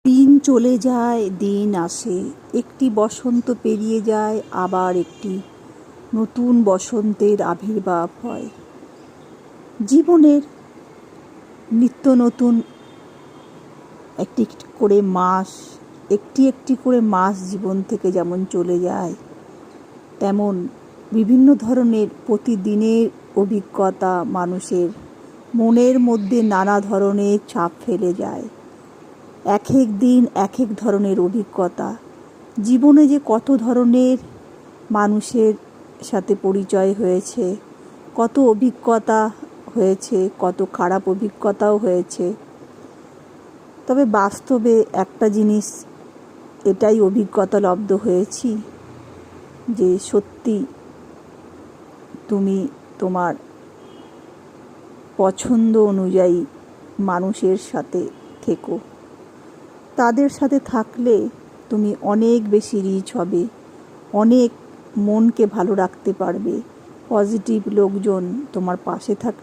দিন চলে যায়, দিন আসে, একটি বসন্ত পেরিয়ে যায়, আবার একটি নতুন বসন্তের আবির্ভাব হয়। জীবনের নিত্য নতুন একটি করে মাস, একটি করে মাস জীবন থেকে যেমন চলে যায়, তেমন বিভিন্ন ধরনের প্রতিদিনের অভিজ্ঞতা মানুষের মনের মধ্যে নানা ধরনের ছাপ ফেলে যায়। এক এক দিন এক এক ধরনের অভিজ্ঞতা। জীবনে যে কত ধরনের মানুষের সাথে পরিচয় হয়েছে, কত অভিজ্ঞতা হয়েছে, কত খারাপ অভিজ্ঞতাও হয়েছে। তবে বাস্তবে একটা জিনিস এটাই অভিজ্ঞতা লব্ধ হয়েছি যে সত্যি তুমি তোমার পছন্দ অনুযায়ী মানুষের সাথে থেকো। তাদের সাথে থাকলে তুমি অনেক বেশি রিচ হবে, অনেক মনকে ভালো রাখতে পারবে। পজিটিভ লোকজন তোমার পাশে থাকলে